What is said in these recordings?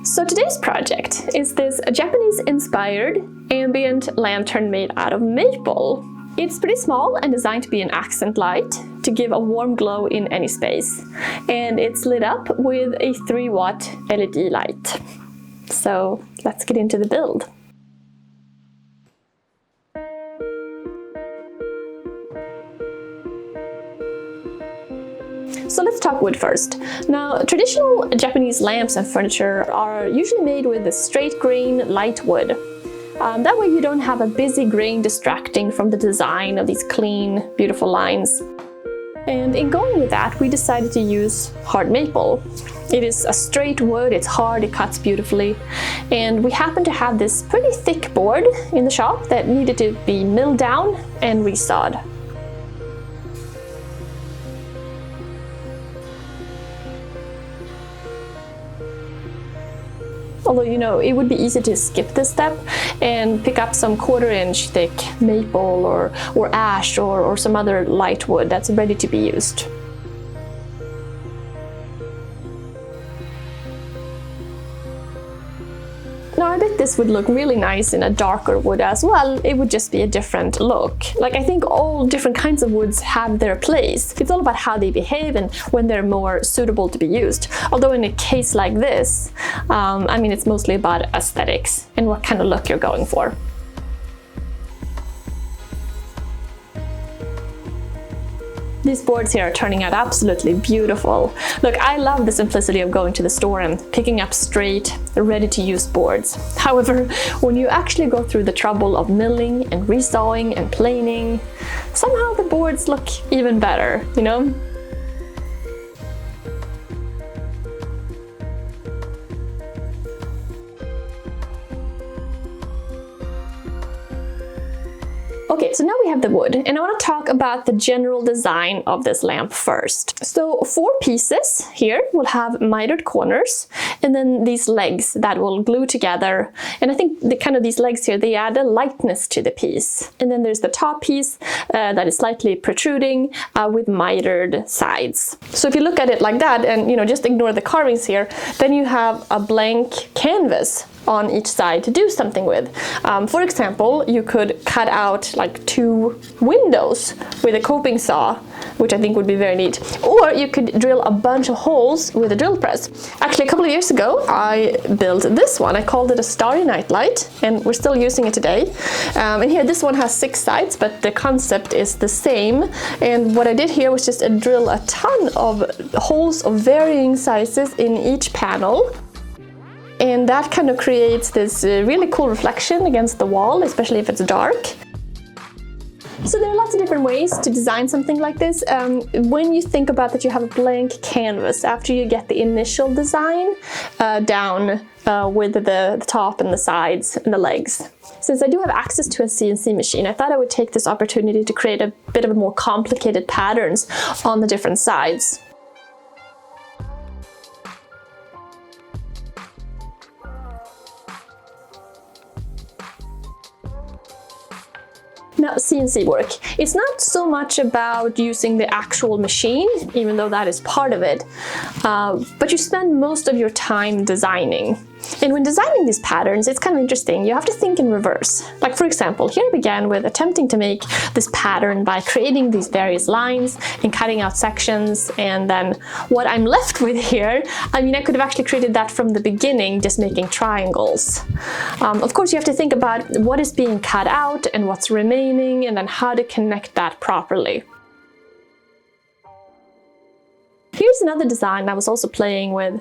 So today's project is this Japanese-inspired ambient lantern made out of maple. It's pretty small and designed to be an accent light to give a warm glow in any space. And it's lit up with a 3-watt LED light. So let's get into the build. So let's talk wood first. Now, traditional Japanese lamps and furniture are usually made with a straight grain, light wood. That way you don't have a busy grain distracting from the design of these clean, beautiful lines. And in going with that, we decided to use hard maple. It is a straight wood, it's hard, it cuts beautifully. And we happen to have this pretty thick board in the shop that needed to be milled down and resawed. Although, you know, it would be easy to skip this step and pick up some 1/4-inch thick maple or ash or some other light wood that's ready to be used. Now, I bet this would look really nice in a darker wood as well. It would just be a different look. Like, I think all different kinds of woods have their place. It's all about how they behave and when they're more suitable to be used. Although in a case like this, I mean, it's mostly about aesthetics and what kind of look you're going for. These boards here are turning out absolutely beautiful. Look, I love the simplicity of going to the store and picking up straight, ready-to-use boards. However, when you actually go through the trouble of milling and resawing and planing, somehow the boards look even better, you know? Okay, so now we have the wood, and I want to talk about the general design of this lamp first. So 4 pieces here will have mitered corners, and then these legs that will glue together. And I think these legs here, they add a lightness to the piece. And then there's the top piece that is slightly protruding with mitered sides. So if you look at it like that, and you know, just ignore the carvings here, then you have a blank canvas on each side to do something with. For example, you could cut out like 2 windows with a coping saw, which I think would be very neat. Or you could drill a bunch of holes with a drill press. Actually, a couple of years ago, I built this one. I called it a Starry Night Light, and we're still using it today. And here, this one has 6 sides, but the concept is the same. And what I did here was just drill a ton of holes of varying sizes in each panel. And that kind of creates this really cool reflection against the wall, especially if it's dark. So there are lots of different ways to design something like this. When you think about that you have a blank canvas after you get the initial design down with the top and the sides and the legs. Since I do have access to a CNC machine, I thought I would take this opportunity to create a bit of a more complicated patterns on the different sides. Now, CNC work. It's not so much about using the actual machine, even though that is part of it, but you spend most of your time designing. And when designing these patterns, it's kind of interesting. You have to think in reverse. Like, for example, here I began with attempting to make this pattern by creating these various lines and cutting out sections. And then what I'm left with here, I mean, I could have actually created that from the beginning, just making triangles. Of course, you have to think about what is being cut out and what's remaining, and then how to connect that properly. Here's another design I was also playing with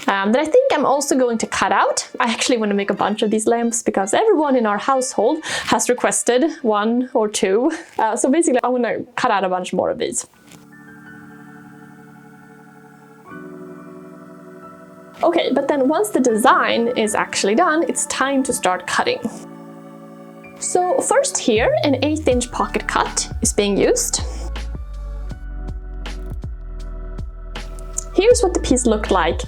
that I think I'm also going to cut out. I actually want to make a bunch of these lamps because everyone in our household has requested 1 or 2. So basically, I want to cut out a bunch more of these. Okay, but then once the design is actually done, it's time to start cutting. So first here, an 1/8-inch pocket cut is being used. Here's what the piece looked like.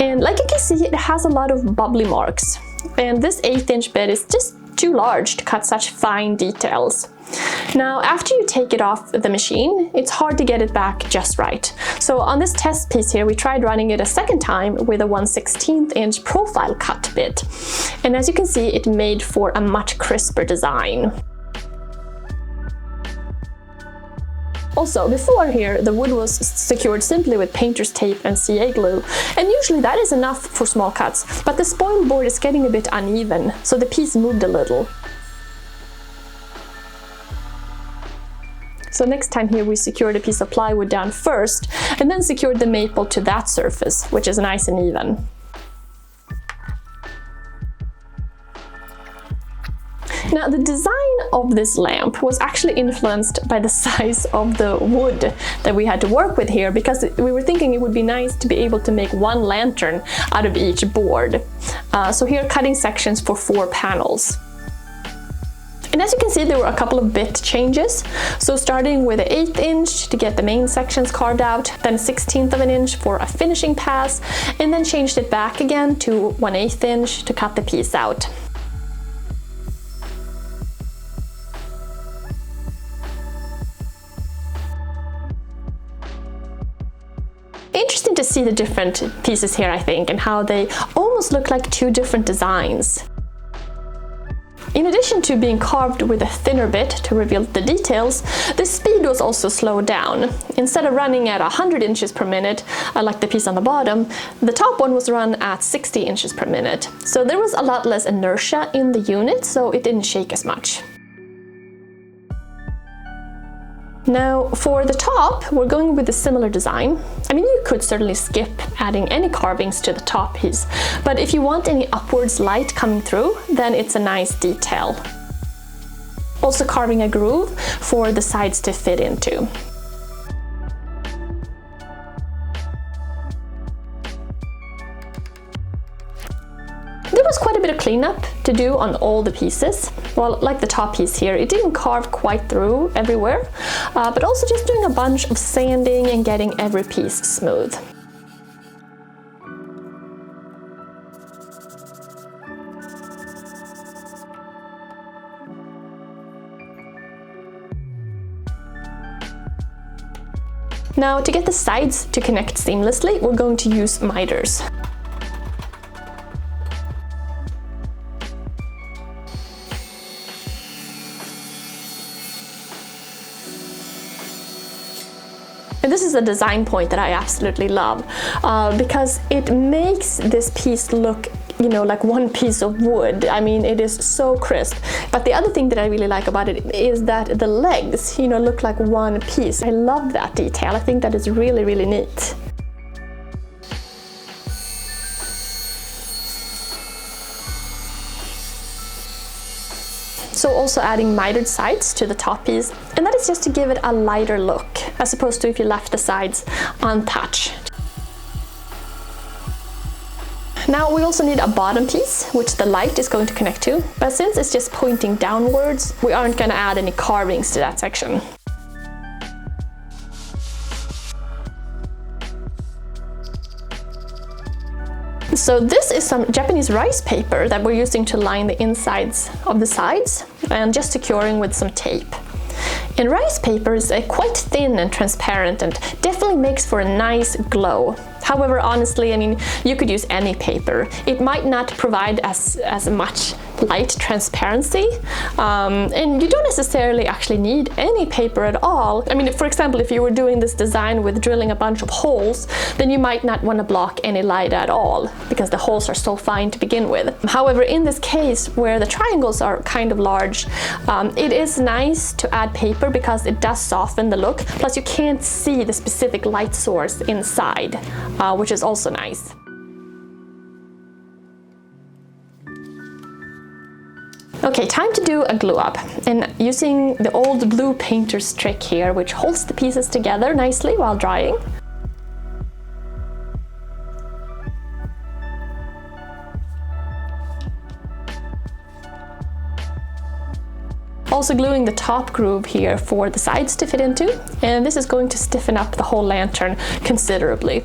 And like you can see, it has a lot of bubbly marks. And this 1/8-inch bit is just too large to cut such fine details. Now, after you take it off the machine, it's hard to get it back just right. So on this test piece here, we tried running it a second time with a 1/16 inch profile cut bit. And as you can see, it made for a much crisper design. Also, before here, the wood was secured simply with painter's tape and CA glue, and usually that is enough for small cuts, but the spoil board is getting a bit uneven, so the piece moved a little. So next time here we secured a piece of plywood down first, and then secured the maple to that surface, which is nice and even. Now, the design of this lamp was actually influenced by the size of the wood that we had to work with here, because we were thinking it would be nice to be able to make one lantern out of each board. So here, cutting sections for 4 panels. And as you can see, there were a couple of bit changes. So starting with an 1/8 inch to get the main sections carved out, then 1/16 of an inch for a finishing pass, and then changed it back again to 1/8 inch to cut the piece out. Interesting to see the different pieces here, I think, and how they almost look like 2 different designs. In addition to being carved with a thinner bit to reveal the details, the speed was also slowed down. Instead of running at 100 inches per minute, like the piece on the bottom, the top one was run at 60 inches per minute. So there was a lot less inertia in the unit, so it didn't shake as much. Now, for the top, we're going with a similar design. I mean, you could certainly skip adding any carvings to the top piece, but if you want any upwards light coming through, then it's a nice detail. Also carving a groove for the sides to fit into. There was quite a bit of cleanup to do on all the pieces. Well, like the top piece here, it didn't carve quite through everywhere, but also just doing a bunch of sanding and getting every piece smooth. Now, to get the sides to connect seamlessly, we're going to use miters. And this is a design point that I absolutely love, because it makes this piece look, you know, like one piece of wood. I mean, it is so crisp. But the other thing that I really like about it is that the legs, you know, look like one piece. I love that detail. I think that is really, really neat. So also adding mitered sides to the top piece, and that is just to give it a lighter look, as opposed to if you left the sides untouched. Now we also need a bottom piece, which the light is going to connect to, but since it's just pointing downwards, we aren't going to add any carvings to that section. So this is some Japanese rice paper that we're using to line the insides of the sides and just securing with some tape. And rice paper is quite thin and transparent and definitely makes for a nice glow. However, honestly, I mean, you could use any paper. It might not provide as much light transparency, and you don't necessarily actually need any paper at all. I mean, for example, if you were doing this design with drilling a bunch of holes, then you might not want to block any light at all, because the holes are so fine to begin with. However, in this case, where the triangles are kind of large, it is nice to add paper because it does soften the look, plus you can't see the specific light source inside, which is also nice. Okay, time to do a glue up, and using the old blue painter's trick here, which holds the pieces together nicely while drying. Also gluing the top groove here for the sides to fit into, and this is going to stiffen up the whole lantern considerably.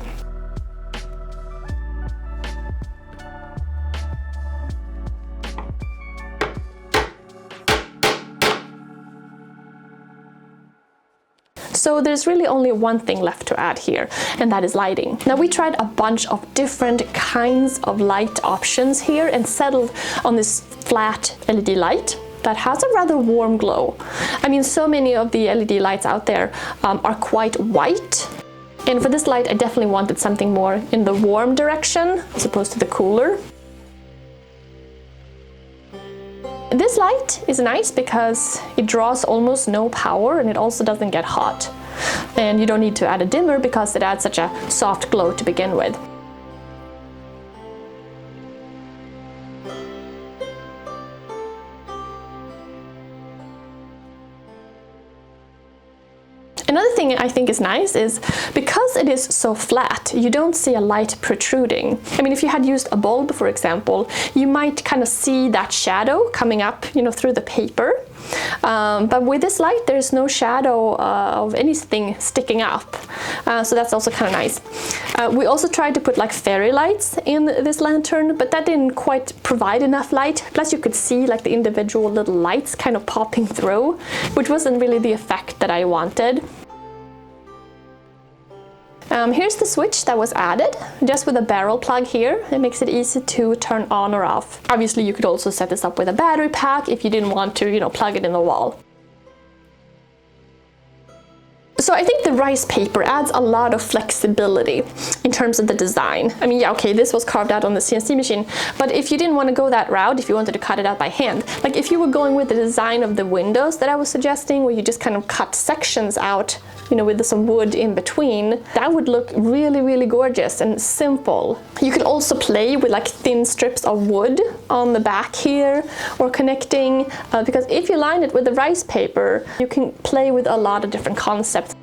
So there's really only one thing left to add here, and that is lighting. Now we tried a bunch of different kinds of light options here and settled on this flat LED light that has a rather warm glow. I mean, so many of the LED lights out there are quite white. And for this light, I definitely wanted something more in the warm direction as opposed to the cooler. This light is nice because it draws almost no power and it also doesn't get hot. And you don't need to add a dimmer because it adds such a soft glow to begin with. Another thing I think is nice is because it is so flat, you don't see a light protruding. I mean, if you had used a bulb, for example, you might kind of see that shadow coming up, you know, through the paper. But with this light, there's no shadow of anything sticking up. So that's also kind of nice. We also tried to put like fairy lights in this lantern, but that didn't quite provide enough light. Plus you could see like the individual little lights kind of popping through, which wasn't really the effect that I wanted. Here's the switch that was added, just with a barrel plug here. It makes it easy to turn on or off. Obviously you could also set this up with a battery pack if you didn't want to, you know, plug it in the wall. So I think the rice paper adds a lot of flexibility in terms of the design. I mean, yeah, okay, this was carved out on the CNC machine, but if you didn't want to go that route, if you wanted to cut it out by hand, like if you were going with the design of the windows that I was suggesting, where you just kind of cut sections out, you know, with some wood in between, that would look really, really gorgeous and simple. You could also play with like thin strips of wood on the back here or connecting, because if you line it with the rice paper, you can play with a lot of different concepts.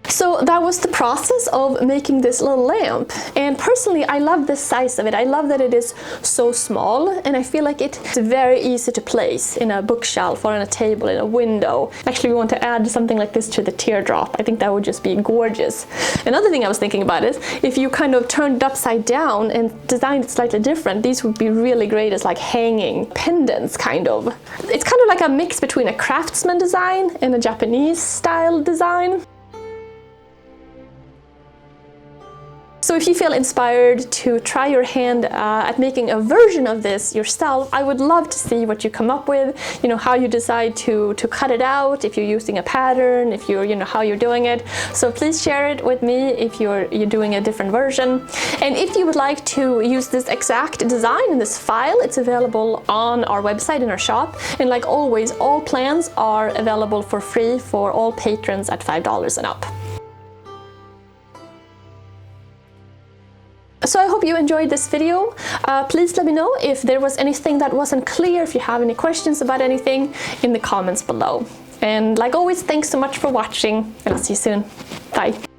So that was the process of making this little lamp, and personally I love the size of it. I love that it is so small, and I feel like it's very easy to place in a bookshelf or on a table, in a window. Actually, we want to add something like this to the teardrop. I think that would just be gorgeous. Another thing I was thinking about is if you kind of turned it upside down and designed it slightly different, these would be really great as like hanging pendants kind of. It's kind of like a mix between a craftsman design and a Japanese style design. So if you feel inspired to try your hand at making a version of this yourself, I would love to see what you come up with, you know, how you decide to cut it out, if you're using a pattern, if you're, you know, how you're doing it. So please share it with me if you're doing a different version. And if you would like to use this exact design in this file, it's available on our website in our shop. And like always, all plans are available for free for all patrons at $5 and up. So I hope you enjoyed this video. Please let me know if there was anything that wasn't clear, if you have any questions about anything in the comments below. And like always, thanks so much for watching, and I'll see you soon. Bye.